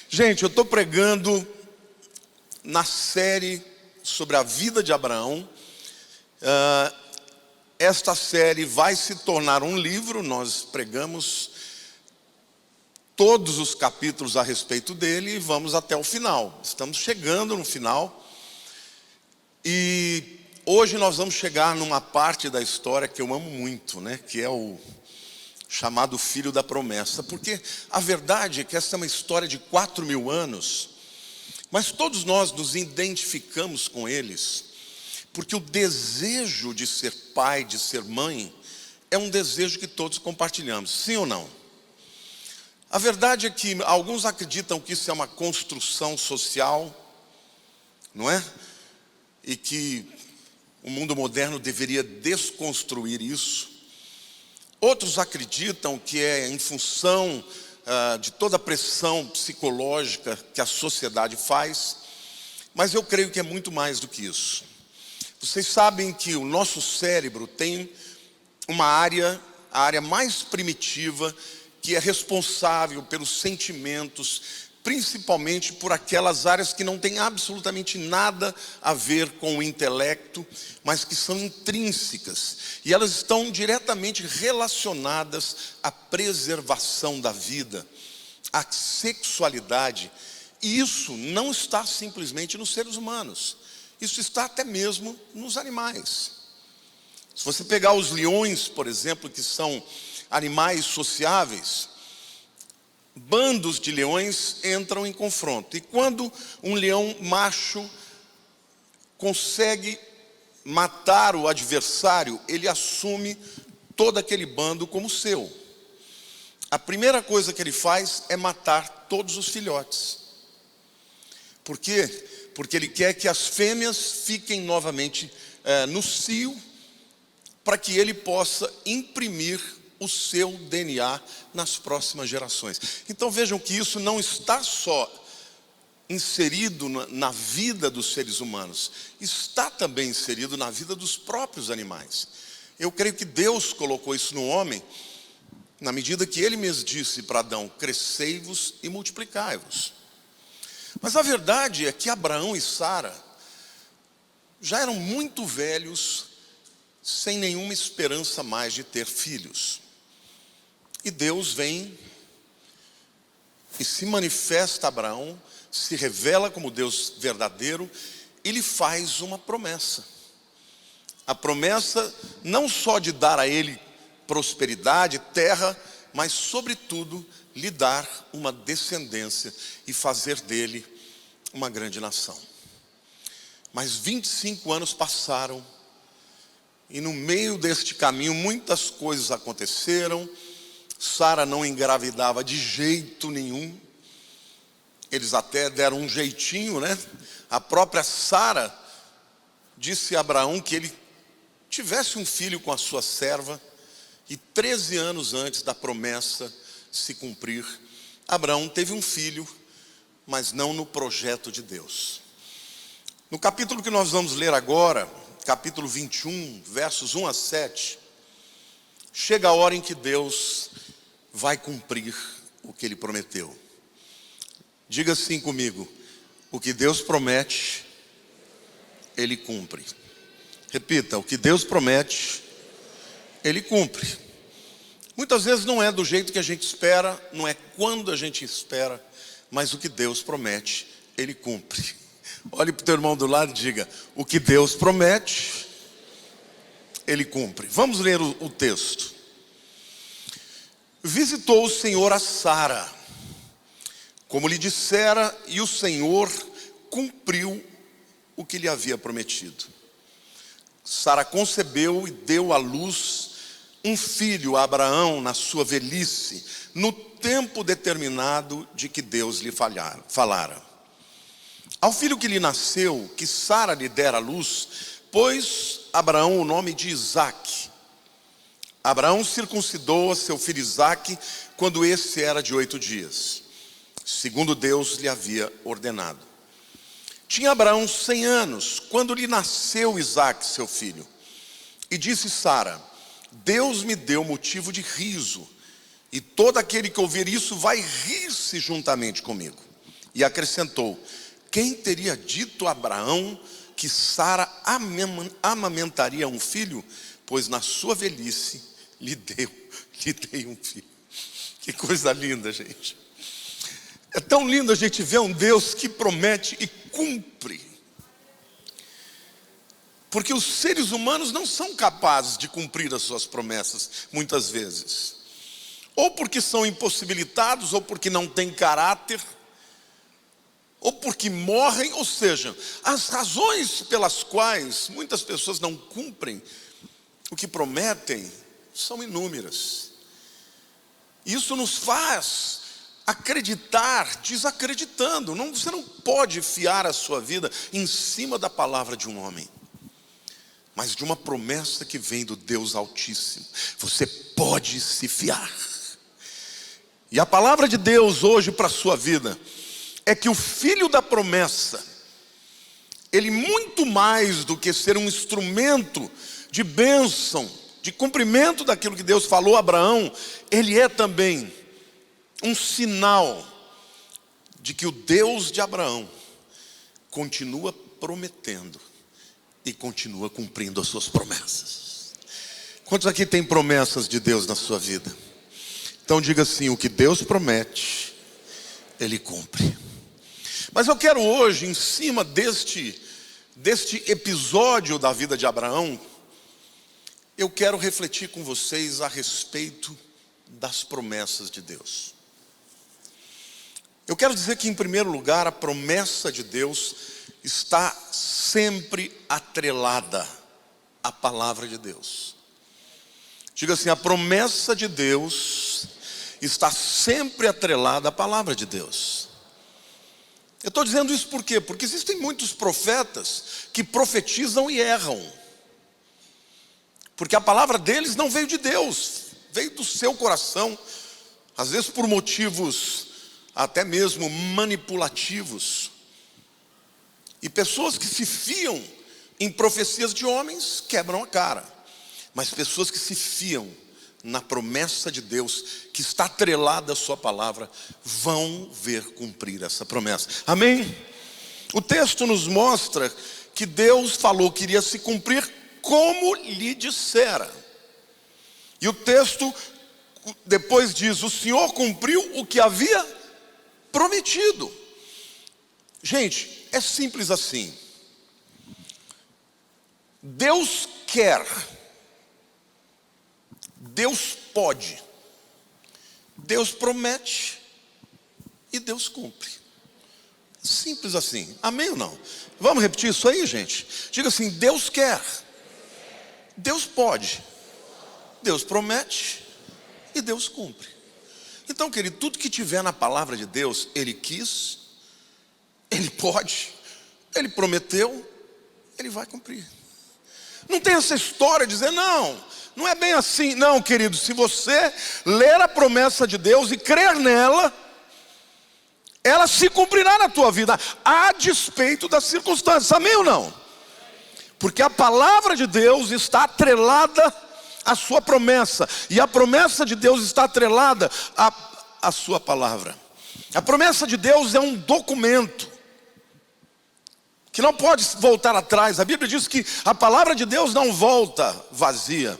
Gente, eu estou pregando na série sobre a vida de Abraão. Esta série vai se tornar um livro. Nós pregamos todos os capítulos a respeito dele e vamos até o final. Estamos chegando no final. E hoje nós vamos chegar numa parte da história que eu amo muito, né? Que é o chamado Filho da Promessa. Porque a verdade é que essa é uma história de 4.000 anos, mas todos nós nos identificamos com eles, porque o desejo de ser pai, de ser mãe, é um desejo que todos compartilhamos, sim ou não? A verdade é que alguns acreditam que isso é uma construção social, não é? E que o mundo moderno deveria desconstruir isso. Outros acreditam que é em função de toda a pressão psicológica que a sociedade faz, mas eu creio que é muito mais do que isso. Vocês sabem que o nosso cérebro tem uma área, a área mais primitiva, que é responsável pelos sentimentos, principalmente por aquelas áreas que não têm absolutamente nada a ver com o intelecto, mas que são intrínsecas. E elas estão diretamente relacionadas à preservação da vida, à sexualidade. E isso não está simplesmente nos seres humanos. Isso está até mesmo nos animais. Se você pegar os leões, por exemplo, que são animais sociáveis, bandos de leões entram em confronto. E quando um leão macho consegue matar o adversário, ele assume todo aquele bando como seu. A primeira coisa que ele faz é matar todos os filhotes. Por quê? Porque ele quer que as fêmeas fiquem novamente no cio, para que ele possa imprimir o seu DNA nas próximas gerações. Então vejam que isso não está só inserido na vida dos seres humanos, está também inserido na vida dos próprios animais. Eu creio que Deus colocou isso no homem, na medida que Ele mesmo disse para Adão: crescei-vos e multiplicai-vos. Mas a verdade é que Abraão e Sara já eram muito velhos, sem nenhuma esperança mais de ter filhos. E Deus vem e se manifesta a Abraão, se revela como Deus verdadeiro e lhe faz uma promessa. A promessa não só de dar a ele prosperidade, terra, mas sobretudo lhe dar uma descendência e fazer dele uma grande nação. Mas 25 anos passaram e no meio deste caminho muitas coisas aconteceram. Sara não engravidava de jeito nenhum. Eles até deram um jeitinho, né? A própria Sara disse a Abraão que ele tivesse um filho com a sua serva. E 13 anos antes da promessa se cumprir, Abraão teve um filho, mas não no projeto de Deus. No capítulo que nós vamos ler agora, capítulo 21, versos 1 a 7, chega a hora em que Deus vai cumprir o que Ele prometeu. Diga assim comigo: o que Deus promete, Ele cumpre. Repita: o que Deus promete, Ele cumpre. Muitas vezes não é do jeito que a gente espera, não é quando a gente espera, mas o que Deus promete, Ele cumpre. Olhe para o teu irmão do lado e diga: o que Deus promete, Ele cumpre. Vamos ler o texto. Visitou o Senhor a Sara, como lhe dissera, e o Senhor cumpriu o que lhe havia prometido. Sara concebeu e deu à luz um filho a Abraão na sua velhice, no tempo determinado de que Deus lhe falara. Ao filho que lhe nasceu, que Sara lhe dera à luz, pôs Abraão o nome de Isaque. Abraão circuncidou a seu filho Isaque quando esse era de 8 dias, segundo Deus lhe havia ordenado. Tinha Abraão 100 anos quando lhe nasceu Isaque, seu filho. E disse Sara: Deus me deu motivo de riso, e todo aquele que ouvir isso vai rir-se juntamente comigo. E acrescentou: quem teria dito a Abraão que Sara amamentaria um filho? Pois na sua velhice lhe dei um filho. Que coisa linda, gente. É tão lindo a gente ver um Deus que promete e cumpre. Porque os seres humanos não são capazes de cumprir as suas promessas, muitas vezes. Ou porque são impossibilitados, ou porque não têm caráter, ou porque morrem. Ou seja, as razões pelas quais muitas pessoas não cumprem o que prometem são inúmeras. Isso nos faz acreditar desacreditando. Você não pode fiar a sua vida em cima da palavra de um homem, mas de uma promessa que vem do Deus Altíssimo. Você pode se fiar. E a palavra de Deus hoje para a sua vida é que o filho da promessa, ele muito mais do que ser um instrumento de bênção, de cumprimento daquilo que Deus falou a Abraão, ele é também um sinal de que o Deus de Abraão continua prometendo e continua cumprindo as suas promessas. Quantos aqui têm promessas de Deus na sua vida? Então diga assim: o que Deus promete, Ele cumpre. Mas eu quero hoje, em cima deste episódio da vida de Abraão, eu quero refletir com vocês a respeito das promessas de Deus. Eu quero dizer que, em primeiro lugar, a promessa de Deus está sempre atrelada à palavra de Deus. Diga assim: a promessa de Deus está sempre atrelada à palavra de Deus. Eu estou dizendo isso por quê? Porque existem muitos profetas que profetizam e erram, porque a palavra deles não veio de Deus, veio do seu coração, às vezes por motivos até mesmo manipulativos. E pessoas que se fiam em profecias de homens quebram a cara, mas pessoas que se fiam na promessa de Deus, que está atrelada à sua palavra, vão ver cumprir essa promessa. Amém? O texto nos mostra que Deus falou que iria se cumprir como lhe dissera. E o texto depois diz: o Senhor cumpriu o que havia prometido. Gente, é simples assim. Deus quer, Deus pode, Deus promete e Deus cumpre. Simples assim. Amém ou não? Vamos repetir isso aí, gente? Diga assim: Deus quer, Deus pode, Deus promete e Deus cumpre. Então, querido, tudo que tiver na palavra de Deus, Ele quis, Ele pode, Ele prometeu, Ele vai cumprir. Não tem essa história de dizer: não é bem assim. Não, querido, se você ler a promessa de Deus e crer nela, ela se cumprirá na tua vida, a despeito das circunstâncias. Amém ou não? Porque a palavra de Deus está atrelada à sua promessa, e a promessa de Deus está atrelada à sua palavra. A promessa de Deus é um documento que não pode voltar atrás. A Bíblia diz que a palavra de Deus não volta vazia,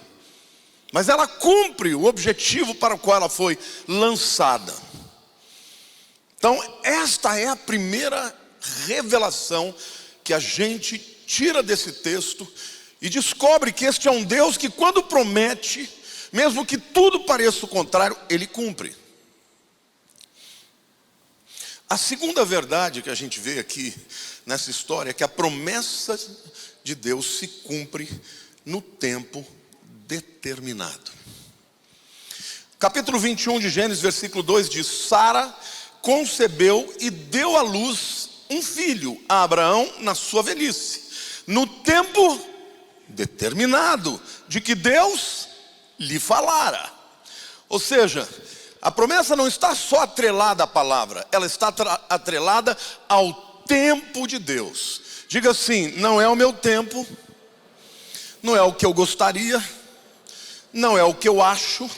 mas ela cumpre o objetivo para o qual ela foi lançada. Então, esta é a primeira revelação que a gente tira desse texto e descobre que este é um Deus que, quando promete, mesmo que tudo pareça o contrário, Ele cumpre. A segunda verdade que a gente vê aqui nessa história é que a promessa de Deus se cumpre no tempo determinado. Capítulo 21 de Gênesis, versículo 2 diz: Sara concebeu e deu à luz um filho a Abraão na sua velhice, no tempo determinado de que Deus lhe falara. Ou seja, a promessa não está só atrelada à palavra, ela está atrelada ao tempo de Deus. Diga assim: não é o meu tempo, não é o que eu gostaria, não é o que eu acho,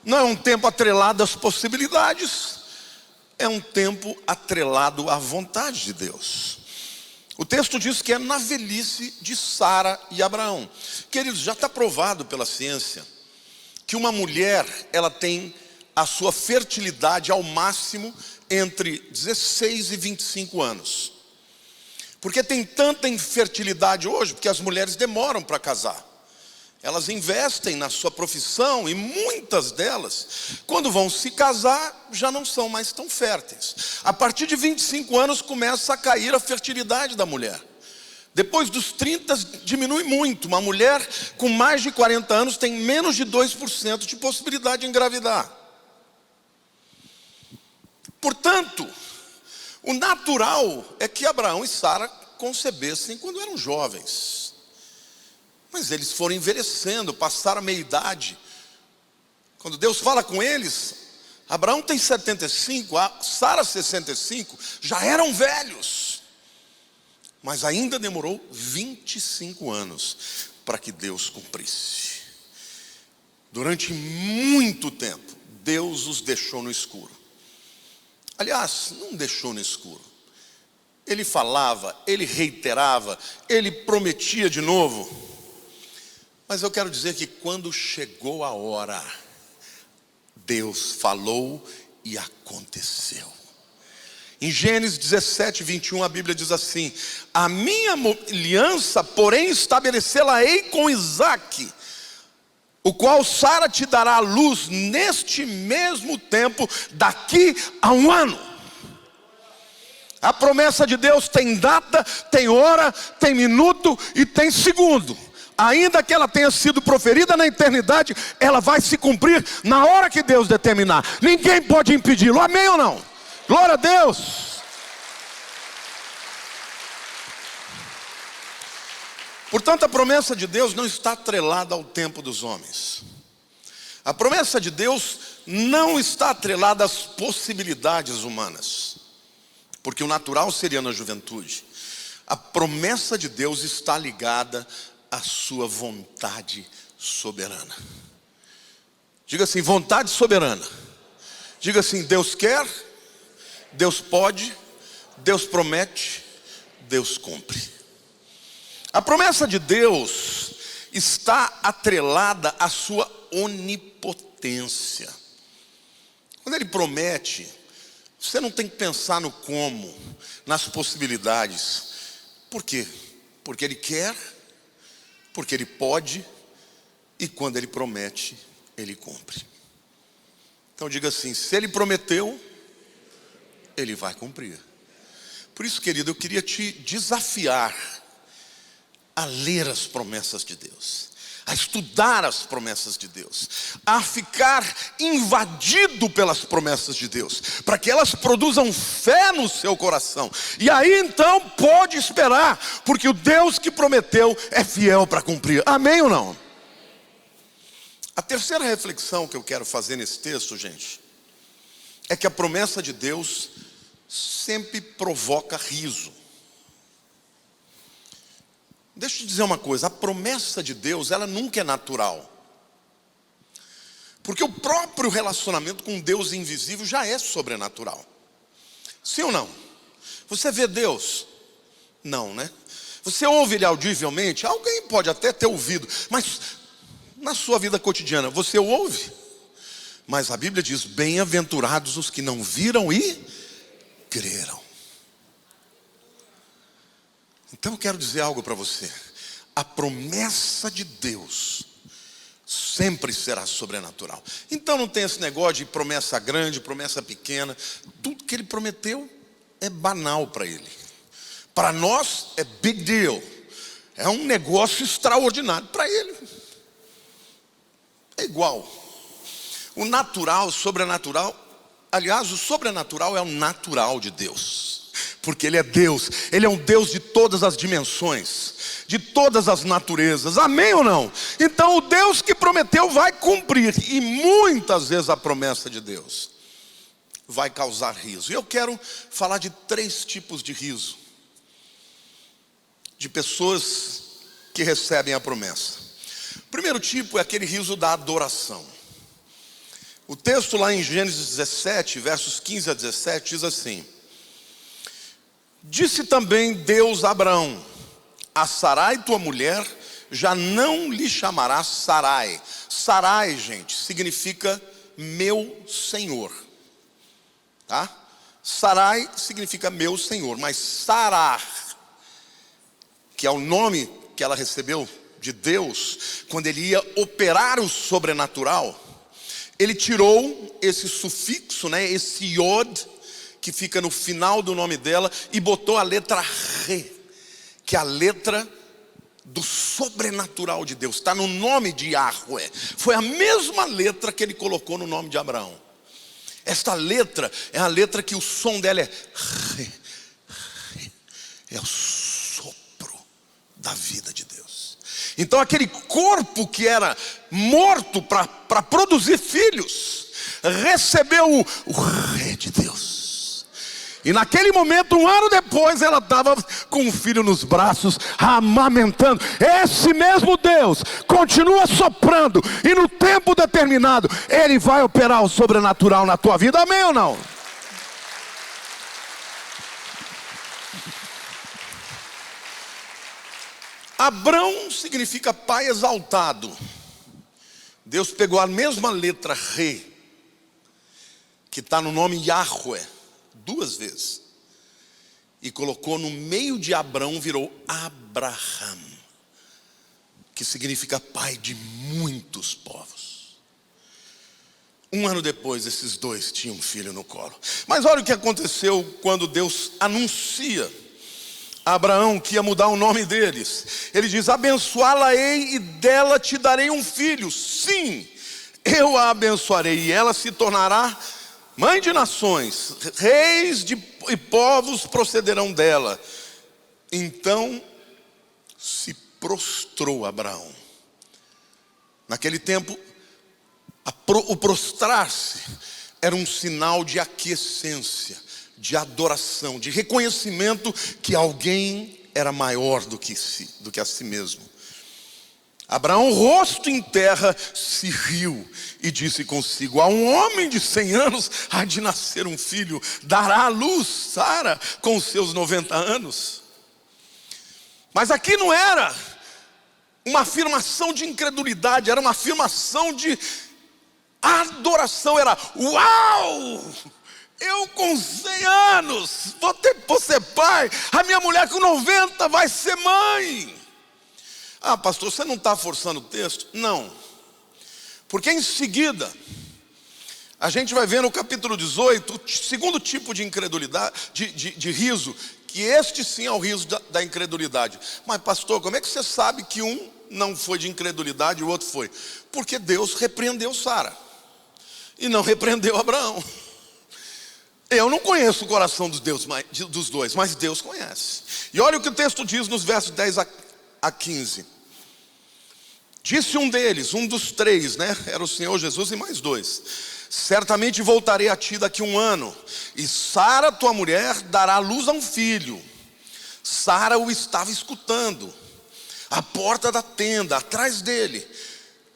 não é um tempo atrelado às possibilidades, é um tempo atrelado à vontade de Deus. O texto diz que é na velhice de Sara e Abraão. Queridos, já está provado pela ciência que uma mulher, ela tem a sua fertilidade ao máximo entre 16 e 25 anos. Porque tem tanta infertilidade hoje, porque as mulheres demoram para casar. Elas investem na sua profissão e muitas delas, quando vão se casar, já não são mais tão férteis. A partir de 25 anos começa a cair a fertilidade da mulher. Depois dos 30 diminui muito. Uma mulher com mais de 40 anos tem menos de 2% de possibilidade de engravidar. Portanto, o natural é que Abraão e Sara concebessem quando eram jovens. Mas eles foram envelhecendo, passaram a meia-idade. Quando Deus fala com eles, Abraão tem 75, Sara 65, já eram velhos. Mas ainda demorou 25 anos para que Deus cumprisse. Durante muito tempo, Deus os deixou no escuro. Aliás, não deixou no escuro. Ele falava, ele reiterava, ele prometia de novo. Mas eu quero dizer que quando chegou a hora, Deus falou e aconteceu. Em Gênesis 17, 21, a Bíblia diz assim: a minha aliança, porém, estabelecê-la-ei com Isaque, o qual Sara te dará à luz neste mesmo tempo, daqui a 1 ano. A promessa de Deus tem data, tem hora, tem minuto e tem segundo. Ainda que ela tenha sido proferida na eternidade, ela vai se cumprir na hora que Deus determinar. Ninguém pode impedi-lo, amém ou não? Glória a Deus. Portanto, a promessa de Deus não está atrelada ao tempo dos homens. A promessa de Deus não está atrelada às possibilidades humanas, porque o natural seria na juventude. A promessa de Deus está ligada à sua vontade soberana. Diga assim, vontade soberana. Diga assim, Deus quer, Deus pode, Deus promete, Deus cumpre. A promessa de Deus está atrelada à sua onipotência. Quando Ele promete, você não tem que pensar no como, nas possibilidades. Por quê? Porque Ele quer, porque Ele pode, e quando Ele promete, Ele cumpre. Então diga assim, se Ele prometeu, Ele vai cumprir. Por isso, querido, eu queria te desafiar a ler as promessas de Deus, a estudar as promessas de Deus, a ficar invadido pelas promessas de Deus, para que elas produzam fé no seu coração. E aí então pode esperar, porque o Deus que prometeu é fiel para cumprir. Amém ou não? A terceira reflexão que eu quero fazer nesse texto, gente, é que a promessa de Deus sempre provoca riso. Deixa eu te dizer uma coisa, a promessa de Deus, ela nunca é natural. Porque o próprio relacionamento com Deus invisível já é sobrenatural. Sim ou não? Você vê Deus? Não, né? Você ouve Ele audivelmente? Alguém pode até ter ouvido, mas na sua vida cotidiana, você o ouve? Mas a Bíblia diz, bem-aventurados os que não viram e creram. Então eu quero dizer algo para você. A promessa de Deus sempre será sobrenatural. Então não tem esse negócio de promessa grande, promessa pequena. Tudo que Ele prometeu é banal para Ele. Para nós é big deal. É um negócio extraordinário. Para Ele é igual. O natural, o sobrenatural. Aliás, o sobrenatural é o natural de Deus. Porque Ele é Deus, Ele é um Deus de todas as dimensões, de todas as naturezas, amém ou não? Então o Deus que prometeu vai cumprir, e muitas vezes a promessa de Deus vai causar riso. E eu quero falar de 3 tipos de riso, de pessoas que recebem a promessa. O primeiro tipo é aquele riso da adoração. O texto lá em Gênesis 17, versos 15 a 17, diz assim: disse também Deus a Abraão: a Sarai tua mulher já não lhe chamarás Sarai. Sarai, gente, significa meu senhor, tá? Sarai significa meu senhor, mas Sarar, que é o nome que ela recebeu de Deus, quando ele ia operar o sobrenatural, ele tirou esse sufixo, né, esse Yod, que fica no final do nome dela, e botou a letra Re, que é a letra do sobrenatural de Deus, está no nome de Yahweh. Foi a mesma letra que ele colocou no nome de Abraão. Esta letra é a letra que o som dela é Re, Re, é o sopro da vida de Deus. Então aquele corpo que era morto para produzir filhos, recebeu o Re de Deus. E naquele momento, um ano depois, ela estava com um filho nos braços, amamentando. Esse mesmo Deus continua soprando, e no tempo determinado, Ele vai operar o sobrenatural na tua vida. Amém ou não? Abrão significa pai exaltado. Deus pegou a mesma letra Re, que está no nome Yahweh, duas vezes, e colocou no meio de Abrão, virou Abraham, que significa pai de muitos povos. Um ano depois, esses dois tinham um filho no colo. Mas olha o que aconteceu quando Deus anuncia a Abraão que ia mudar o nome deles. Ele diz: abençoá-la-ei e dela te darei um filho. Sim, eu a abençoarei e ela se tornará mãe de nações, reis e povos procederão dela. Então se prostrou Abraão. Naquele tempo, o prostrar-se era um sinal de aquiescência, de adoração, de reconhecimento que alguém era maior do que a si mesmo. Abraão, rosto em terra, se riu e disse consigo: a um homem de 100 anos há de nascer um filho, dará à luz Sara com os seus 90 anos. Mas aqui não era uma afirmação de incredulidade, era uma afirmação de adoração. Era: uau! Eu com 100 anos vou ser pai, a minha mulher com 90 vai ser mãe. Ah, pastor, você não está forçando o texto? Não, porque em seguida a gente vai ver no capítulo 18 o segundo tipo de incredulidade, de riso, que este sim é o riso da incredulidade. Mas pastor, como é que você sabe que um não foi de incredulidade e o outro foi? Porque Deus repreendeu Sara e não repreendeu Abraão. Eu não conheço o coração dos dois, mas Deus conhece. E olha o que o texto diz nos versos 10 a 15. Disse um deles, um dos três, né? Era o Senhor Jesus e mais dois: certamente voltarei a ti daqui 1 ano, e Sara tua mulher dará luz a um filho. Sara o estava escutando à porta da tenda, atrás dele.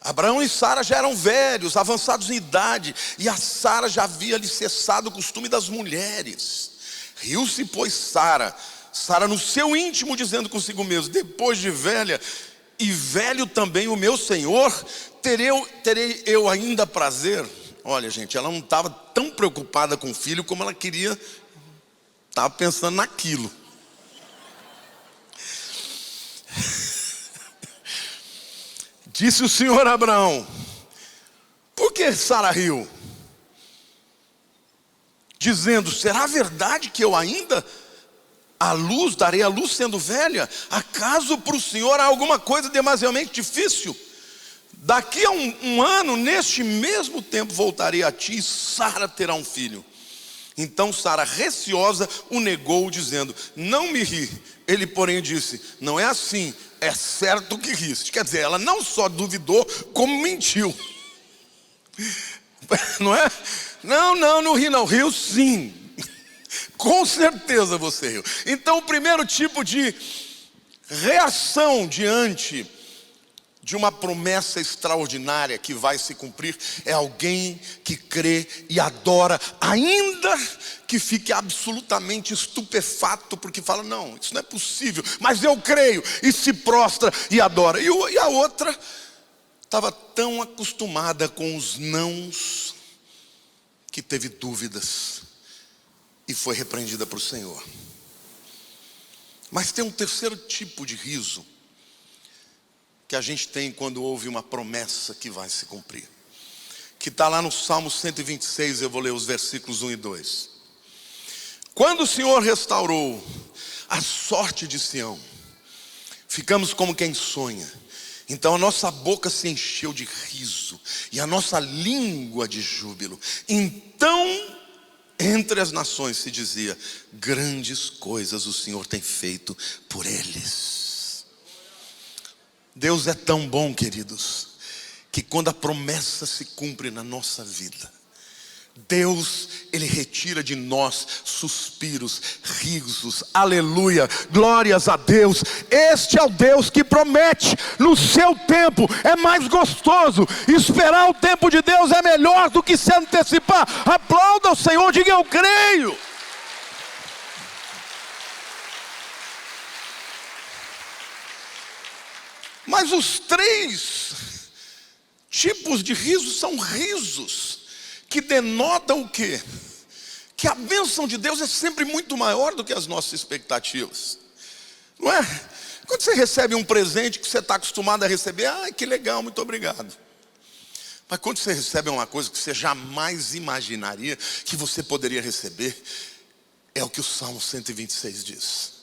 Abraão e Sara já eram velhos, avançados em idade, e a Sara já havia lhe cessado o costume das mulheres. Riu-se, pois, Sara no seu íntimo, dizendo consigo mesmo: depois de velha, e velho também o meu senhor, terei eu ainda prazer? Olha, gente, ela não estava tão preocupada com o filho como ela queria, estava pensando naquilo. Disse o Senhor a Abraão: por que Sara riu? Dizendo: será verdade que eu ainda darei a luz sendo velha? Acaso para o Senhor há alguma coisa demasiadamente difícil? Daqui a um ano, neste mesmo tempo, voltarei a ti, e Sara terá um filho. Então Sara, receosa, o negou, dizendo: não me ri. Ele, porém, disse: não é assim, é certo que riste. Quer dizer, ela não só duvidou, como mentiu. Não é? Não ri não, riu sim. Com certeza você riu. Então o primeiro tipo de reação diante de uma promessa extraordinária que vai se cumprir é alguém que crê e adora, ainda que fique absolutamente estupefato, porque fala, não, isso não é possível, mas eu creio, e se prostra e adora. E a outra estava tão acostumada com os nãos, que teve dúvidas e foi repreendida por Senhor. Mas tem um terceiro tipo de riso que a gente tem quando ouve uma promessa que vai se cumprir, que está lá no Salmo 126, eu vou ler os versículos 1 e 2. Quando o Senhor restaurou a sorte de Sião, ficamos como quem sonha. Então a nossa boca se encheu de riso e a nossa língua de júbilo. Então entre as nações se dizia, grandes coisas o Senhor tem feito por eles. Deus é tão bom, queridos, que quando a promessa se cumpre na nossa vida, Deus, Ele retira de nós suspiros, risos, aleluia, glórias a Deus. Este é o Deus que promete no seu tempo, é mais gostoso. Esperar o tempo de Deus é melhor do que se antecipar. Aplauda o Senhor, diga eu creio. Mas os três tipos de risos são risos que denotam o quê? Que a bênção de Deus é sempre muito maior do que as nossas expectativas. Não é? Quando você recebe um presente que você está acostumado a receber, que legal, muito obrigado. Mas quando você recebe uma coisa que você jamais imaginaria que você poderia receber, é o que o Salmo 126 diz.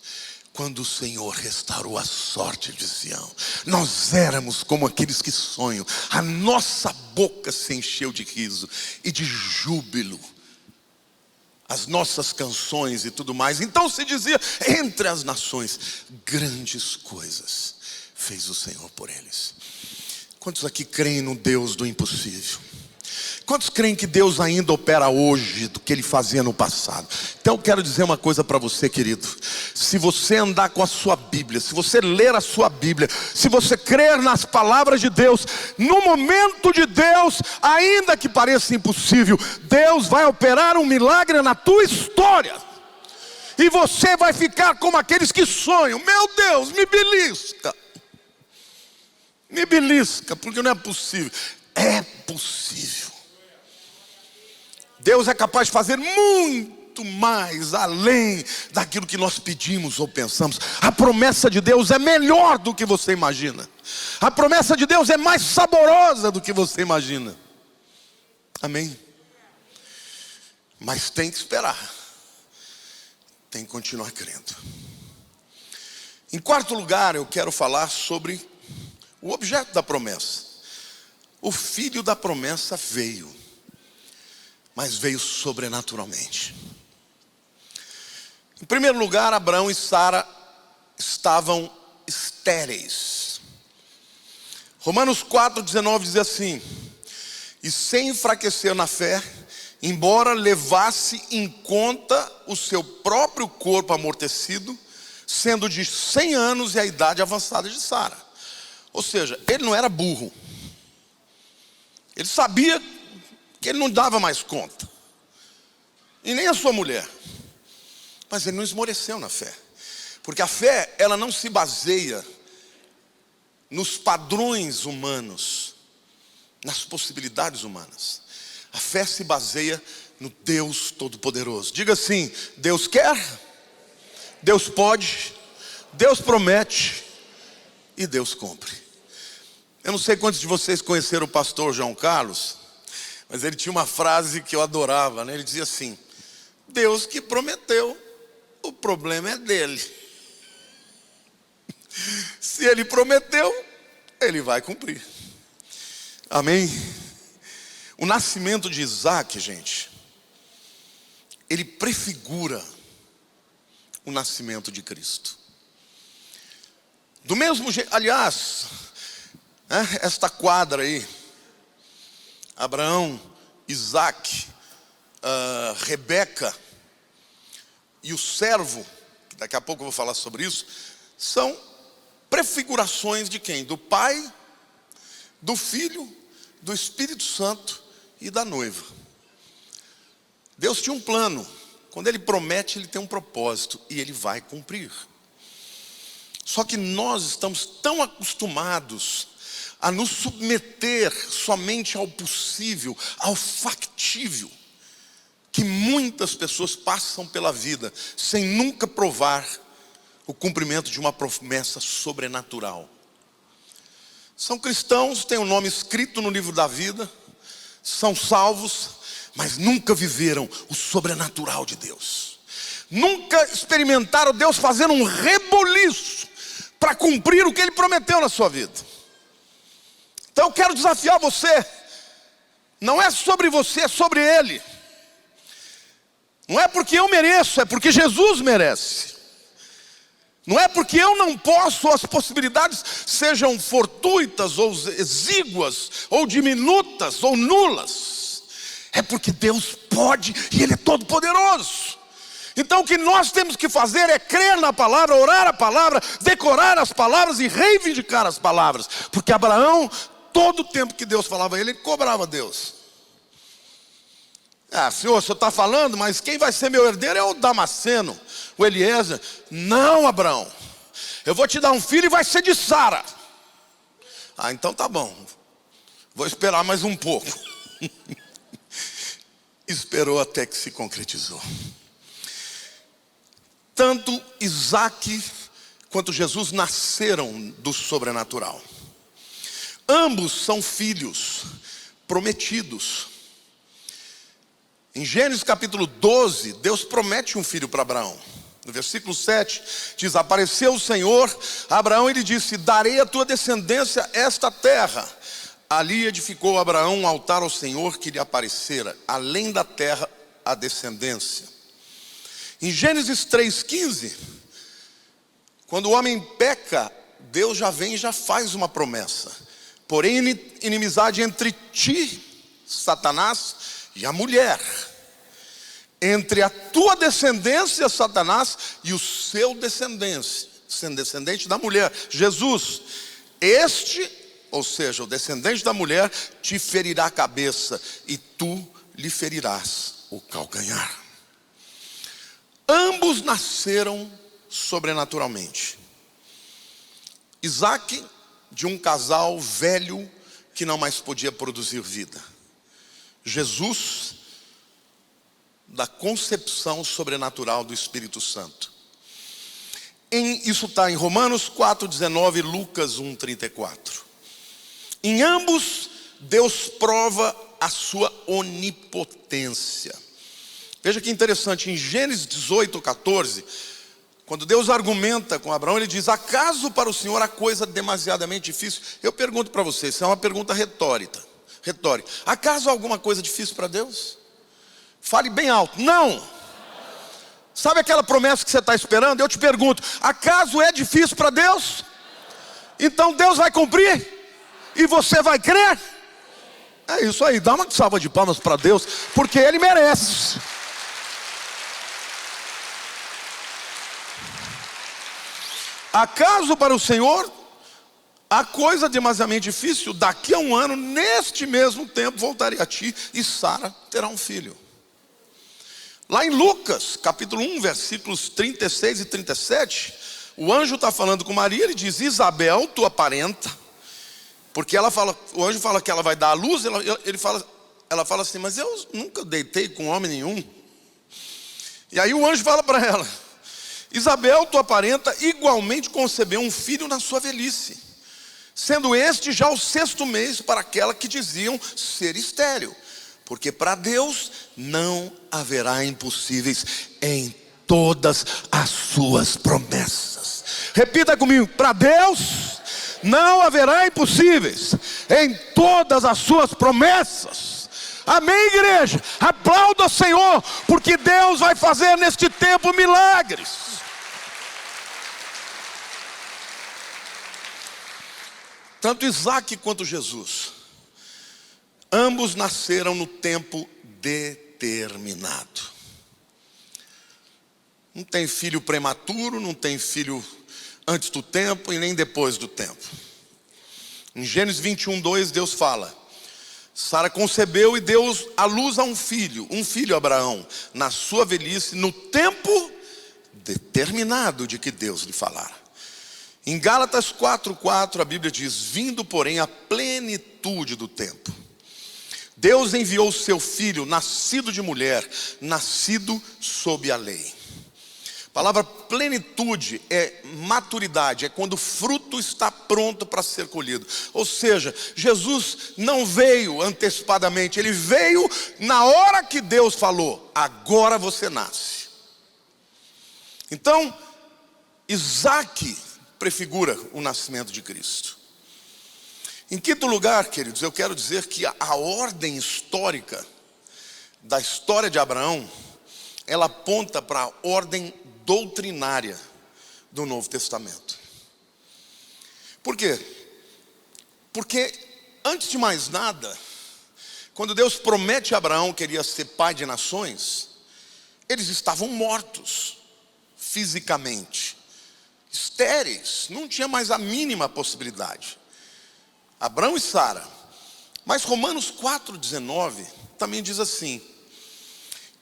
Quando o Senhor restaurou a sorte de Sião, nós éramos como aqueles que sonham. A nossa boca se encheu de riso e de júbilo. As nossas canções e tudo mais. Então se dizia, entre as nações, grandes coisas fez o Senhor por eles. Quantos aqui creem no Deus do impossível? Quantos creem que Deus ainda opera hoje do que Ele fazia no passado? Então eu quero dizer uma coisa para você, querido. Se você andar com a sua Bíblia, se você ler a sua Bíblia, se você crer nas palavras de Deus, no momento de Deus, ainda que pareça impossível, Deus vai operar um milagre na tua história. E você vai ficar como aqueles que sonham. Meu Deus, me belisca. Me belisca, porque não é possível. É possível. Deus é capaz de fazer muito mais além daquilo que nós pedimos ou pensamos. A promessa de Deus é melhor do que você imagina. A promessa de Deus é mais saborosa do que você imagina. Amém? Mas tem que esperar. Tem que continuar crendo. Em quarto lugar, eu quero falar sobre o objeto da promessa. O filho da promessa veio, mas veio sobrenaturalmente. Em primeiro lugar, Abraão e Sara estavam estéreis. Romanos 4,19 diz assim: e sem enfraquecer na fé, embora levasse em conta o seu próprio corpo amortecido, sendo de 100 anos e a idade avançada de Sara. Ou seja, ele não era burro. Ele sabia que ele não dava mais conta. E nem a sua mulher. Mas ele não esmoreceu na fé. Porque a fé, ela não se baseia nos padrões humanos, nas possibilidades humanas. A fé se baseia no Deus Todo-Poderoso. Diga assim: Deus quer, Deus pode, Deus promete e Deus cumpre. Eu não sei quantos de vocês conheceram o pastor João Carlos, mas ele tinha uma frase que eu adorava, né? Ele dizia assim: Deus que prometeu, o problema é dele. Se ele prometeu, ele vai cumprir. Amém? O nascimento de Isaac, gente, ele prefigura o nascimento de Cristo. Do mesmo jeito, aliás, esta quadra aí, Abraão, Isaac, Rebeca e o servo, que daqui a pouco eu vou falar sobre isso, são prefigurações de quem? Do Pai do Filho, do Espírito Santo e da noiva. Deus tinha um plano. Quando Ele promete, Ele tem um propósito e Ele vai cumprir. Só que nós estamos tão acostumados a nos submeter somente ao possível, ao factível, que muitas pessoas passam pela vida sem nunca provar o cumprimento de uma promessa sobrenatural. São cristãos, têm o nome escrito no livro da vida, são salvos, mas nunca viveram o sobrenatural de Deus. Nunca experimentaram Deus fazendo um reboliço para cumprir o que Ele prometeu na sua vida. Então eu quero desafiar você. Não é sobre você, é sobre Ele. Não é porque eu mereço, é porque Jesus merece. Não é porque eu não posso, as possibilidades sejam fortuitas, ou exíguas, ou diminutas, ou nulas. É porque Deus pode e Ele é todo poderoso. Então o que nós temos que fazer é crer na palavra, orar a palavra, decorar as palavras e reivindicar as palavras. Porque Abraão, todo o tempo que Deus falava a ele cobrava Deus. Senhor, o senhor está falando, mas quem vai ser meu herdeiro é o Damasceno, o Eliezer. Não, Abraão, eu vou te dar um filho e vai ser de Sara. Então tá bom, vou esperar mais um pouco. Esperou até que se concretizou. Tanto Isaac quanto Jesus nasceram do sobrenatural. Ambos são filhos prometidos. Em Gênesis capítulo 12, Deus promete um filho para Abraão. No versículo 7, diz: apareceu o Senhor a Abraão e lhe disse: darei à tua descendência esta terra. Ali edificou Abraão um altar ao Senhor que lhe aparecera, além da terra a descendência. Em Gênesis 3,15, quando o homem peca, Deus já vem e já faz uma promessa. Porém, inimizade entre ti, Satanás, e a mulher, entre a tua descendência, Satanás, e o seu descendente da mulher, Jesus. Este, ou seja, o descendente da mulher, te ferirá a cabeça, e tu lhe ferirás o calcanhar. Ambos nasceram sobrenaturalmente. Isaac, de um casal velho que não mais podia produzir vida. Jesus, da concepção sobrenatural do Espírito Santo. Isso está em Romanos 4,19, Lucas 1,34. Em ambos, Deus prova a sua onipotência. Veja que interessante, em Gênesis 18,14, quando Deus argumenta com Abraão, Ele diz: acaso para o Senhor há coisa demasiadamente difícil? Eu pergunto para vocês, isso é uma pergunta retórica. Acaso há alguma coisa difícil para Deus? Fale bem alto. Não. Sabe aquela promessa que você está esperando? Eu te pergunto, acaso é difícil para Deus? Então Deus vai cumprir? E você vai crer? É isso aí, dá uma salva de palmas para Deus, porque Ele merece. Acaso para o Senhor há coisa demasiadamente difícil? Daqui a um ano, neste mesmo tempo, voltarei a ti e Sara terá um filho. Lá em Lucas, capítulo 1, versículos 36 e 37, o anjo está falando com Maria, ele diz: Isabel, tua parenta, porque o anjo fala que ela vai dar à luz, ela fala assim: mas eu nunca deitei com homem nenhum. E aí o anjo fala para ela: Isabel, tua parenta, igualmente concebeu um filho na sua velhice, sendo este já o 6º mês para aquela que diziam ser estéril, porque para Deus não haverá impossíveis em todas as suas promessas. Repita comigo: para Deus não haverá impossíveis em todas as suas promessas. Amém, igreja? Aplauda o Senhor, porque Deus vai fazer neste tempo milagres. Tanto Isaac quanto Jesus, ambos nasceram no tempo determinado. Não tem filho prematuro, não tem filho antes do tempo e nem depois do tempo. Em Gênesis 21:2, Deus fala: Sara concebeu e deu à luz a um filho Abraão, na sua velhice, no tempo determinado de que Deus lhe falara. Em Gálatas 4:4 a Bíblia diz: vindo porém a plenitude do tempo, Deus enviou o seu filho, nascido de mulher, nascido sob a lei. A palavra plenitude é maturidade, é quando o fruto está pronto para ser colhido. Ou seja, Jesus não veio antecipadamente, ele veio na hora que Deus falou: agora você nasce. Então, Isaac prefigura o nascimento de Cristo. Em quinto lugar, queridos, eu quero dizer que a ordem histórica da história de Abraão, ela aponta para a ordem doutrinária do Novo Testamento. Por quê? Porque, antes de mais nada, quando Deus promete a Abraão que ele ia ser pai de nações, eles estavam mortos fisicamente, estéreis, não tinha mais a mínima possibilidade. Abraão e Sara. Mas Romanos 4:19 também diz assim: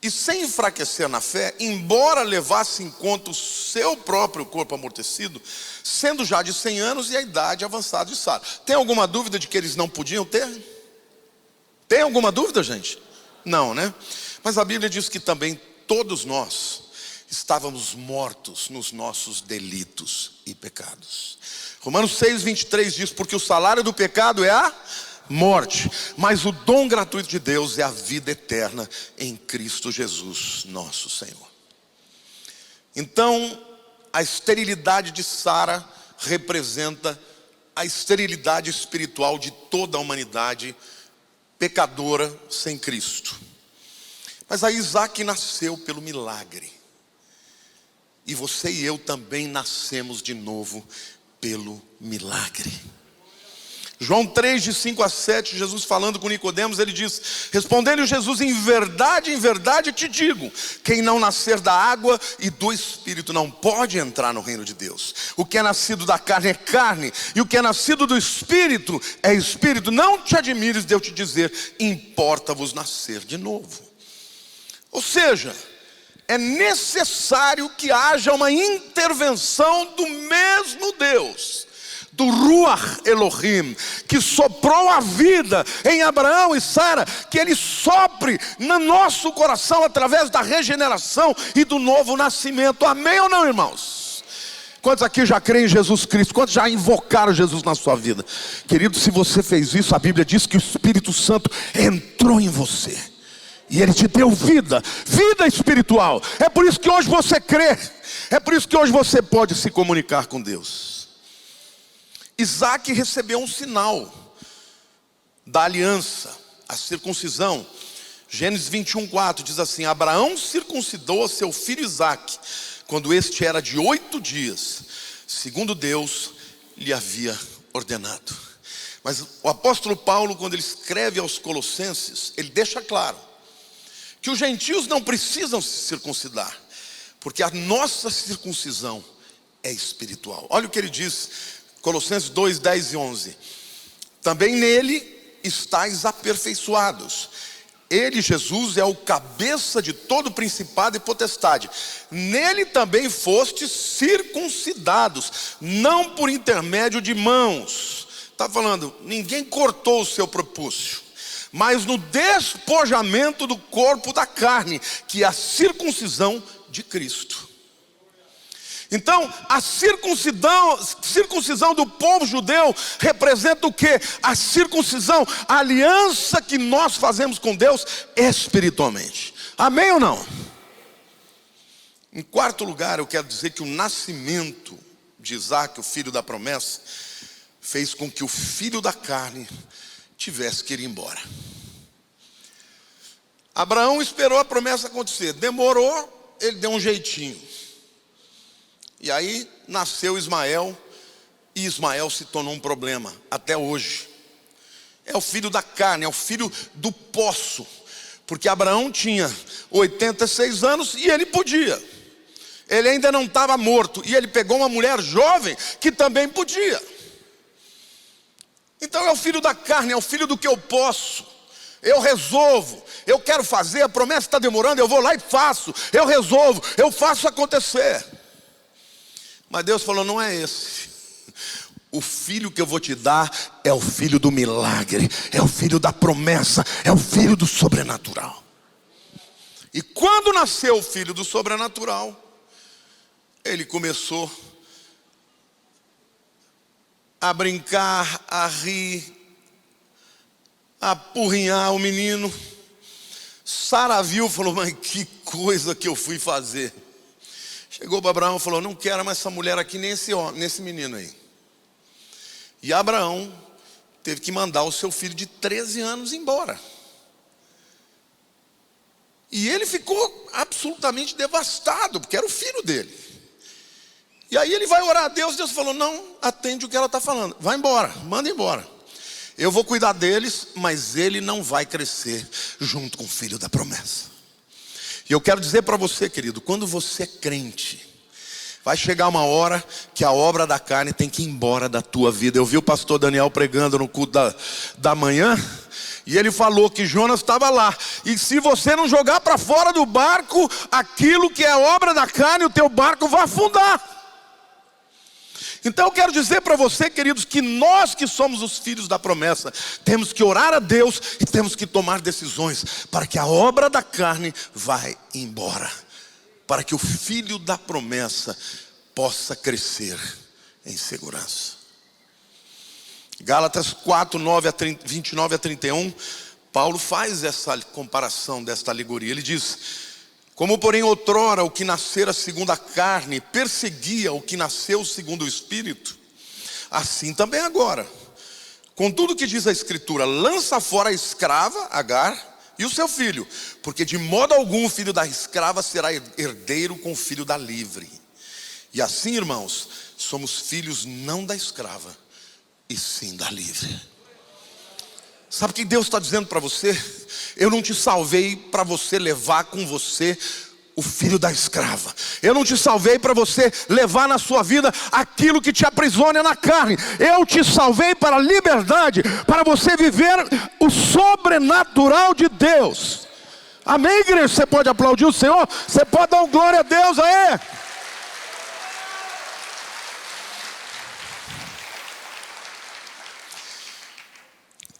e sem enfraquecer na fé, embora levasse em conta o seu próprio corpo amortecido, sendo já de 100 anos e a idade avançada de Sara. Tem alguma dúvida de que eles não podiam ter? Tem alguma dúvida, gente? Não, né? Mas a Bíblia diz que também todos nós estávamos mortos nos nossos delitos e pecados. Romanos 6:23 diz: porque o salário do pecado é a morte, mas o dom gratuito de Deus é a vida eterna em Cristo Jesus, nosso Senhor. Então, a esterilidade de Sara representa a esterilidade espiritual de toda a humanidade pecadora sem Cristo. Mas aí Isaac nasceu pelo milagre. E você e eu também nascemos de novo pelo milagre. João 3:5-7, Jesus falando com Nicodemos, ele diz: respondendo Jesus, em verdade te digo, quem não nascer da água e do Espírito não pode entrar no reino de Deus. O que é nascido da carne é carne, e o que é nascido do Espírito é Espírito. Não te admires de eu te dizer, importa-vos nascer de novo. Ou seja, é necessário que haja uma intervenção do mesmo Deus, do Ruach Elohim, que soprou a vida em Abraão e Sara, que ele sopre no nosso coração através da regeneração e do novo nascimento. Amém ou não, irmãos? Quantos aqui já creem em Jesus Cristo? Quantos já invocaram Jesus na sua vida? Querido, se você fez isso, a Bíblia diz que o Espírito Santo entrou em você e ele te deu vida, vida espiritual. É por isso que hoje você crê, é por isso que hoje você pode se comunicar com Deus. Isaac recebeu um sinal da aliança, a circuncisão. Gênesis 21:4 diz assim: Abraão circuncidou a seu filho Isaac, quando este era de 8 dias, segundo Deus lhe havia ordenado. Mas o apóstolo Paulo, quando ele escreve aos Colossenses, ele deixa claro que os gentios não precisam se circuncidar, porque a nossa circuncisão é espiritual. Olha o que ele diz, Colossenses 2:10-11. Também nele estáis aperfeiçoados. Ele, Jesus, é o cabeça de todo principado e potestade. Nele também fostes circuncidados, não por intermédio de mãos. Está falando, ninguém cortou o seu prepúcio, mas no despojamento do corpo da carne, que é a circuncisão de Cristo. Então, a circuncisão do povo judeu representa o quê? A circuncisão, a aliança que nós fazemos com Deus espiritualmente. Amém ou não? Em quarto lugar, eu quero dizer que o nascimento de Isaac, o filho da promessa, fez com que o filho da carne tivesse que ir embora. Abraão esperou a promessa acontecer, demorou, ele deu um jeitinho. E aí nasceu Ismael, e Ismael se tornou um problema até hoje. É o filho da carne, é o filho do poço, porque Abraão tinha 86 anos e ele podia. Ele ainda não estava morto, e ele pegou uma mulher jovem que também podia. Então é o filho da carne, é o filho do que eu posso. Eu resolvo, eu quero fazer, a promessa está demorando, eu vou lá e faço. Eu resolvo, eu faço acontecer. Mas Deus falou, não é esse. O filho que eu vou te dar é o filho do milagre, é o filho da promessa, é o filho do sobrenatural. E quando nasceu o filho do sobrenatural, ele começou a brincar, a rir, a apurrinhar o menino. Sara viu e falou, mas que coisa que eu fui fazer. Chegou para Abraão e falou, não quero mais essa mulher aqui, nem esse menino aí. E Abraão teve que mandar o seu filho de 13 anos embora. E ele ficou absolutamente devastado, porque era o filho dele. E aí ele vai orar a Deus, Deus falou, não atende o que ela está falando. Vai embora, manda embora. Eu vou cuidar deles, mas ele não vai crescer junto com o filho da promessa. E eu quero dizer para você, querido, quando você é crente, vai chegar uma hora que a obra da carne tem que ir embora da tua vida. Eu vi o pastor Daniel pregando no culto da manhã, e ele falou que Jonas estava lá. E se você não jogar para fora do barco aquilo que é obra da carne, o teu barco vai afundar. Então eu quero dizer para você, queridos, que nós que somos os filhos da promessa, temos que orar a Deus e temos que tomar decisões para que a obra da carne vá embora, para que o filho da promessa possa crescer em segurança. Gálatas 4, 29 a 31, Paulo faz essa comparação desta alegoria. Ele diz, como porém outrora o que nascera segundo a carne perseguia o que nasceu segundo o Espírito, assim também agora. Contudo que diz a Escritura, lança fora a escrava, Agar, e o seu filho, porque de modo algum o filho da escrava será herdeiro com o filho da livre. E assim, irmãos, somos filhos não da escrava, e sim da livre. Sabe o que Deus está dizendo para você? Eu não te salvei para você levar com você o filho da escrava. Eu não te salvei para você levar na sua vida aquilo que te aprisiona na carne. Eu te salvei para a liberdade, para você viver o sobrenatural de Deus. Amém, igreja? Você pode aplaudir o Senhor? Você pode dar glória a Deus aí?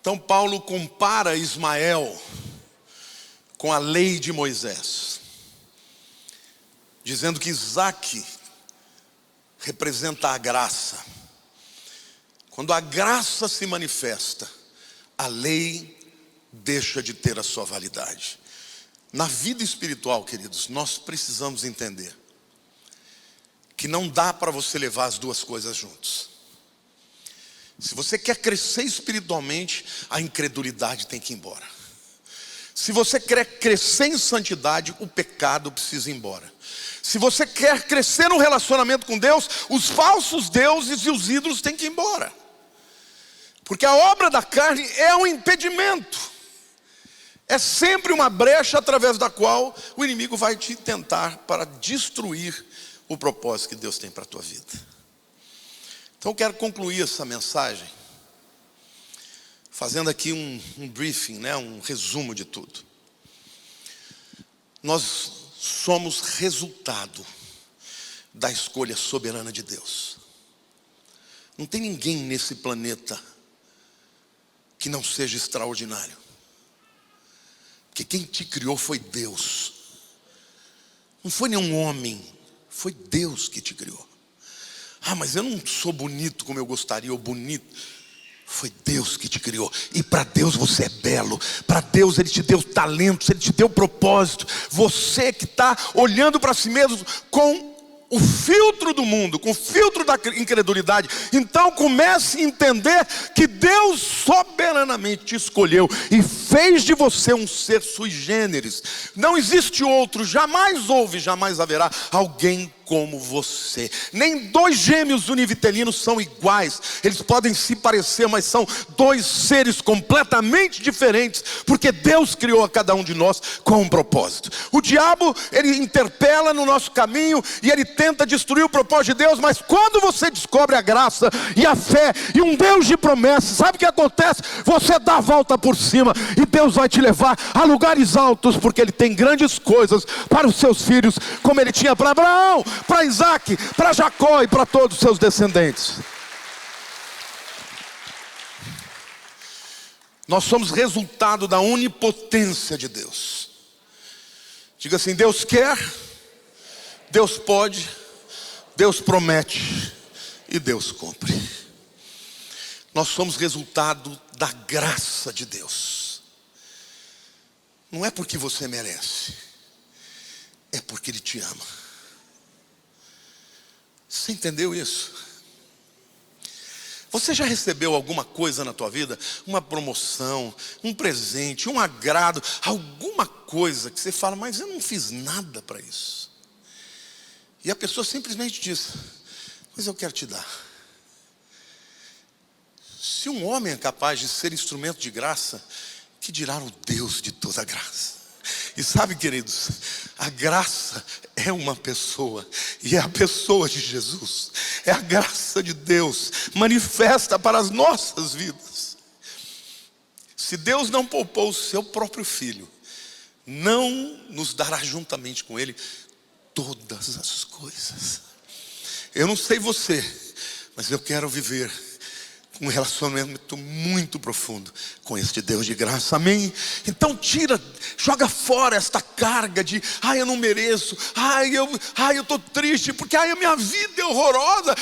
Então Paulo compara Ismael com a lei de Moisés, dizendo que Isaque representa a graça. Quando a graça se manifesta, a lei deixa de ter a sua validade. Na vida espiritual, queridos, nós precisamos entender que não dá para você levar as duas coisas juntos. Se você quer crescer espiritualmente, a incredulidade tem que ir embora. Se você quer crescer em santidade, o pecado precisa ir embora. Se você quer crescer no relacionamento com Deus, os falsos deuses e os ídolos têm que ir embora. Porque a obra da carne é um impedimento. É sempre uma brecha através da qual o inimigo vai te tentar para destruir o propósito que Deus tem para a tua vida. Então eu quero concluir essa mensagem fazendo aqui um briefing, um resumo de tudo. Nós somos resultado da escolha soberana de Deus. Não tem ninguém nesse planeta que não seja extraordinário. Porque quem te criou foi Deus. Não foi nenhum homem, foi Deus que te criou. Ah, mas eu não sou bonito como eu gostaria, ou bonito. Foi Deus que te criou. E para Deus você é belo. Para Deus Ele te deu talentos, Ele te deu propósito. Você que está olhando para si mesmo com o filtro do mundo, com o filtro da incredulidade, então comece a entender que Deus soberanamente te escolheu e fez de você um ser sui generis. Não existe outro, jamais houve, jamais haverá alguém como você. Nem dois gêmeos univitelinos são iguais. Eles podem se parecer, mas são dois seres completamente diferentes, porque Deus criou a cada um de nós com um propósito. O diabo, ele interpela no nosso caminho e ele tenta destruir o propósito de Deus, mas quando você descobre a graça e a fé e um Deus de promessas, sabe o que acontece? Você dá a volta por cima e Deus vai te levar a lugares altos, porque Ele tem grandes coisas para os seus filhos, como Ele tinha para Abraão, para Isaac, para Jacó e para todos os seus descendentes. Nós somos resultado da onipotência de Deus. Diga assim: Deus quer, Deus pode, Deus promete e Deus cumpre. Nós somos resultado da graça de Deus. Não é porque você merece, é porque Ele te ama. Você entendeu isso? Você já recebeu alguma coisa na tua vida? Uma promoção, um presente, um agrado, alguma coisa que você fala, mas eu não fiz nada para isso. E a pessoa simplesmente diz: mas eu quero te dar. Se um homem é capaz de ser instrumento de graça, que dirá o Deus de toda graça? E sabe, queridos, a graça é uma pessoa, e é a pessoa de Jesus. É a graça de Deus manifesta para as nossas vidas. Se Deus não poupou o seu próprio filho, não nos dará juntamente com Ele todas as coisas. Eu não sei você, mas eu quero viver um relacionamento muito profundo com este Deus de graça, amém? Então joga fora esta carga de: eu não mereço, eu estou triste, porque a minha vida é horrorosa,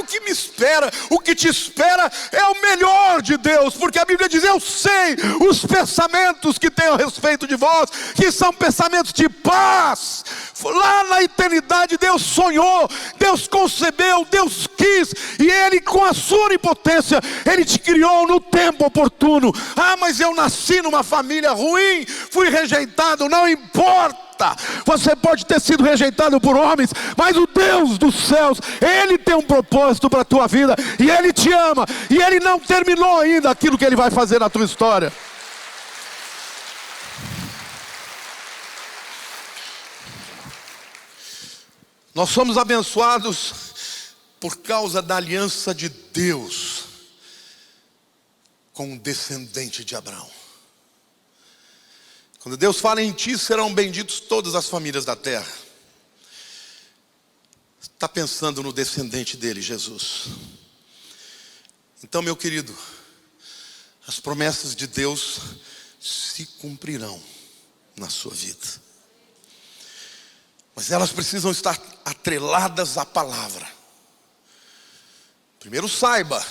o que me espera, o que te espera é o melhor de Deus, porque a Bíblia diz: eu sei os pensamentos que tenho a respeito de vós, que são pensamentos de paz. Lá na eternidade Deus sonhou, Deus concebeu, Deus quis, e Ele, com a sua onipotência, Ele te criou no tempo oportuno. Mas eu nasci numa família ruim, fui rejeitado. Não importa, você pode ter sido rejeitado por homens, mas o Deus dos céus, Ele tem um propósito para a tua vida, e Ele te ama, e Ele não terminou ainda aquilo que Ele vai fazer na tua história. Nós somos abençoados por causa da aliança de Deus com o descendente de Abraão. Quando Deus fala: em ti serão benditos todas as famílias da terra, está pensando no descendente dele, Jesus. Então, meu querido, as promessas de Deus se cumprirão na sua vida, mas elas precisam estar atreladas à palavra. Primeiro, saiba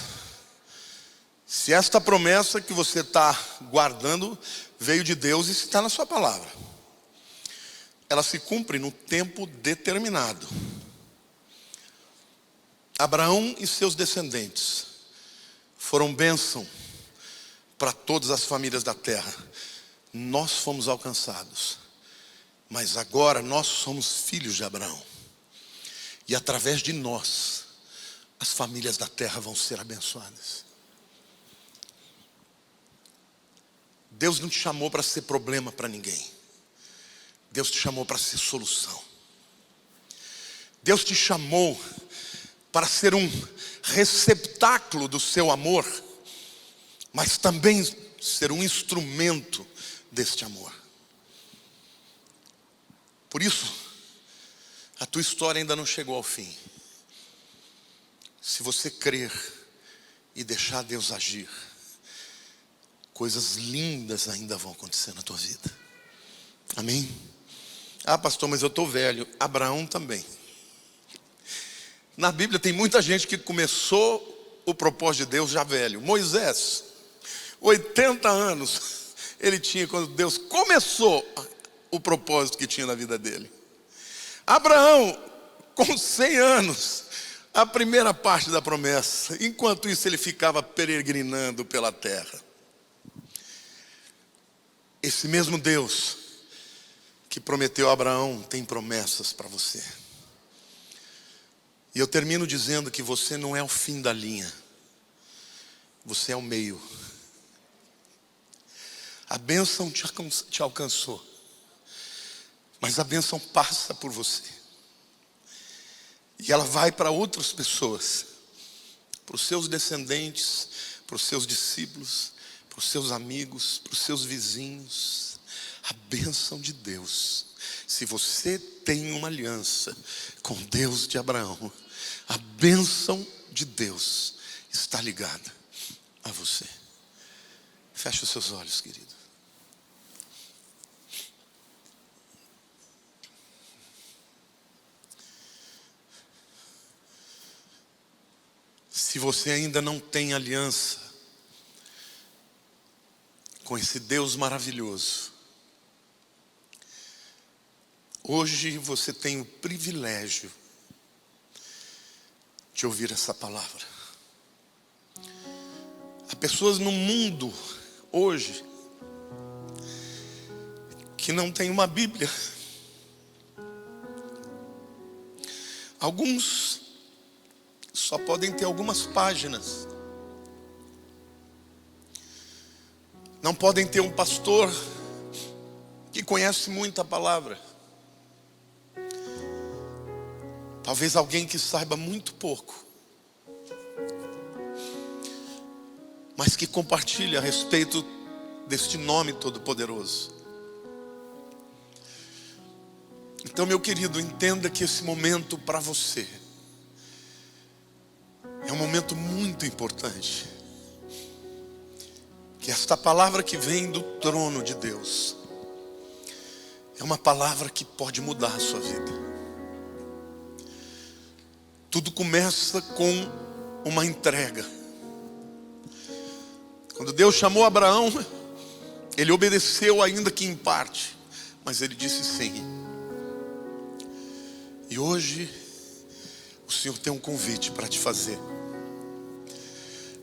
se esta promessa que você está guardando veio de Deus e se está na sua palavra. Ela se cumpre no tempo determinado. Abraão e seus descendentes foram bênção para todas as famílias da terra. Nós fomos alcançados, mas agora nós somos filhos de Abraão, e através de nós as famílias da terra vão ser abençoadas. Deus não te chamou para ser problema para ninguém. Deus te chamou para ser solução. Deus te chamou para ser um receptáculo do seu amor, mas também ser um instrumento deste amor. Por isso, a tua história ainda não chegou ao fim. Se você crer e deixar Deus agir, coisas lindas ainda vão acontecer na tua vida. Amém? Pastor, mas eu estou velho. Abraão também. Na Bíblia tem muita gente que começou o propósito de Deus já velho. Moisés, 80 anos ele tinha quando Deus começou o propósito que tinha na vida dele. Abraão, com 100 anos, a primeira parte da promessa. Enquanto isso ele ficava peregrinando pela terra. esse mesmo Deus que prometeu a Abraão tem promessas para você. E eu termino dizendo que você não é o fim da linha, você é o meio. A bênção te alcançou, mas a bênção passa por você. E ela vai para outras pessoas, para os seus descendentes, para os seus discípulos, para os seus amigos, para os seus vizinhos. A bênção de Deus, se você tem uma aliança com Deus de Abraão, a bênção de Deus está ligada a você. Feche os seus olhos, querido. Se você ainda não tem aliança com esse Deus maravilhoso, hoje você tem o privilégio de ouvir essa palavra. Há pessoas no mundo hoje que não têm uma Bíblia. Alguns só podem ter algumas páginas. Não podem ter um pastor que conhece muito a palavra. Talvez alguém que saiba muito pouco, mas que compartilha a respeito deste nome todo-poderoso. Então, meu querido, entenda que esse momento para você é um momento muito importante. Que esta palavra que vem do trono de Deus é uma palavra que pode mudar a sua vida. Tudo começa com uma entrega. Quando Deus chamou Abraão, ele obedeceu ainda que em parte, mas ele disse sim. E hoje o Senhor tem um convite para te fazer.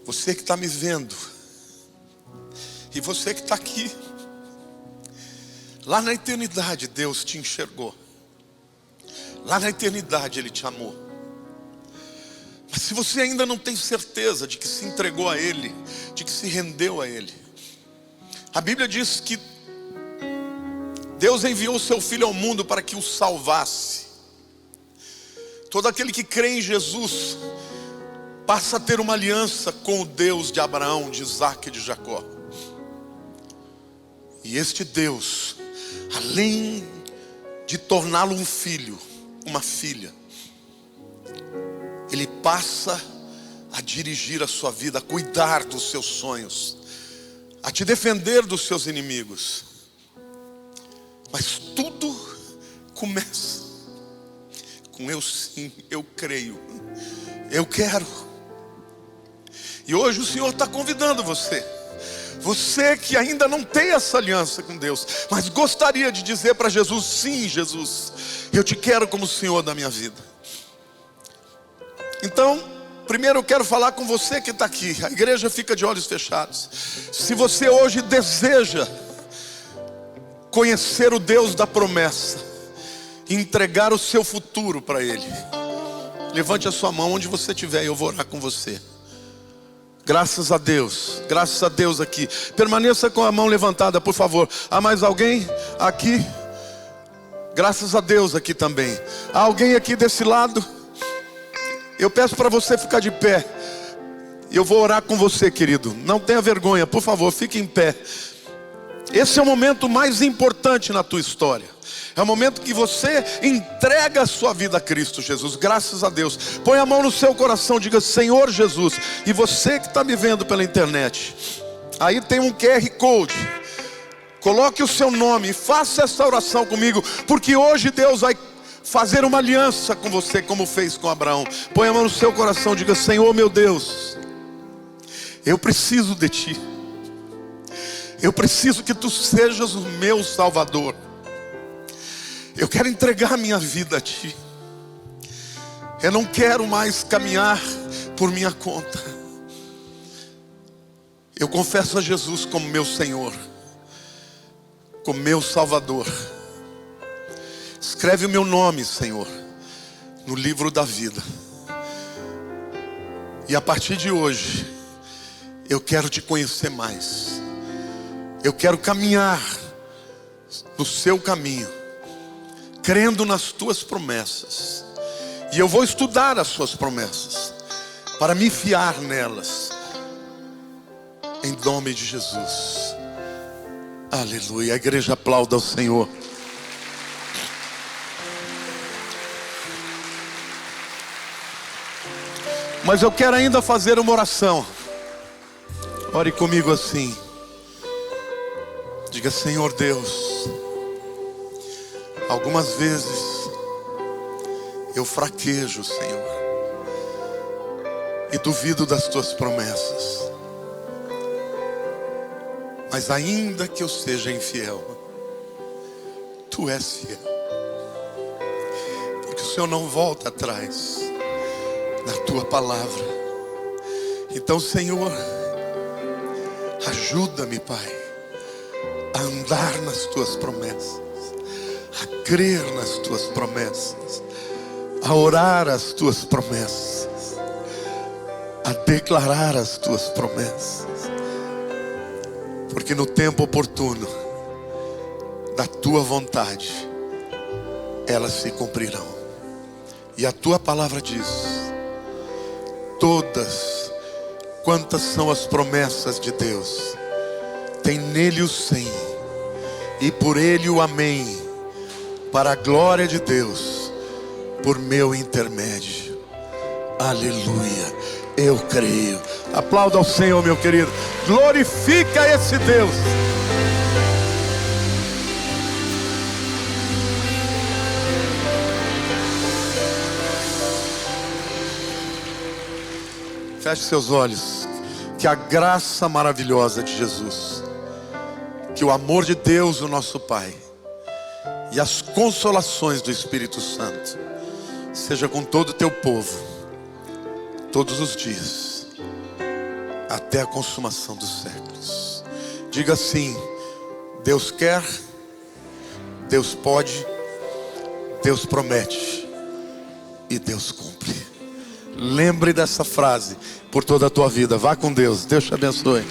Você que está me vendo, e você que está aqui, lá na eternidade Deus te enxergou. Lá na eternidade Ele te amou. Mas se você ainda não tem certeza de que se entregou a Ele, de que se rendeu a Ele, a Bíblia diz que Deus enviou o seu Filho ao mundo para que o salvasse. Todo aquele que crê em Jesus passa a ter uma aliança com o Deus de Abraão, de Isaac e de Jacó. E este Deus, além de torná-lo um filho, uma filha, Ele passa a dirigir a sua vida, a cuidar dos seus sonhos, a te defender dos seus inimigos. Mas tudo começa com eu sim, eu creio, eu quero. E hoje o Senhor está convidando você. Você que ainda não tem essa aliança com Deus, mas gostaria de dizer para Jesus: sim, Jesus, eu te quero como Senhor da minha vida. Então, primeiro eu quero falar com você que está aqui. A igreja fica de olhos fechados. Se você hoje deseja conhecer o Deus da promessa, entregar o seu futuro para Ele, levante a sua mão onde você estiver e eu vou orar com você. Graças a Deus aqui. Permaneça com a mão levantada, por favor. Há mais alguém aqui? Graças a Deus aqui também. Há alguém aqui desse lado? Eu peço para você ficar de pé. Eu vou orar com você, querido. Não tenha vergonha, por favor, fique em pé. Esse é o momento mais importante na tua história. É o momento que você entrega a sua vida a Cristo Jesus. Graças a Deus. Põe a mão no seu coração, diga: Senhor Jesus. E você que está me vendo pela internet, aí tem um QR Code. Coloque o seu nome e faça essa oração comigo, porque hoje Deus vai fazer uma aliança com você, como fez com Abraão. Põe a mão no seu coração, diga: Senhor meu Deus, eu preciso de Ti. Eu preciso que Tu sejas o meu Salvador. Eu quero entregar minha vida a Ti. Eu não quero mais caminhar por minha conta. Eu confesso a Jesus como meu Senhor. como meu Salvador. Escreve o meu nome, Senhor, no livro da vida. E a partir de hoje, eu quero te conhecer mais. Eu quero caminhar no seu caminho, crendo nas tuas promessas. E eu vou estudar as suas promessas, para me fiar nelas. Em nome de Jesus. Aleluia. A igreja aplauda ao Senhor. Mas eu quero ainda fazer uma oração. Ore comigo assim. Diga: Senhor Deus, algumas vezes eu fraquejo, Senhor, e duvido das tuas promessas. Mas ainda que eu seja infiel, tu és fiel, porque o Senhor não volta atrás na tua palavra. Então, Senhor, ajuda-me, Pai, a andar nas tuas promessas, a crer nas tuas promessas, a orar as tuas promessas, a declarar as tuas promessas, porque no tempo oportuno da tua vontade elas se cumprirão. E a tua palavra diz: todas quantas são as promessas de Deus, tem nele o sim, e por ele o amém, para a glória de Deus, por meu intermédio. Aleluia. Eu creio. Aplauda ao Senhor, meu querido. Glorifica esse Deus. Feche seus olhos. Que a graça maravilhosa de Jesus, que o amor de Deus, o nosso Pai, e as consolações do Espírito Santo seja com todo o teu povo, todos os dias, até a consumação dos séculos. Diga assim: Deus quer, Deus pode, Deus promete e Deus cumpre. Lembre dessa frase por toda a tua vida. Vá com Deus. Deus te abençoe.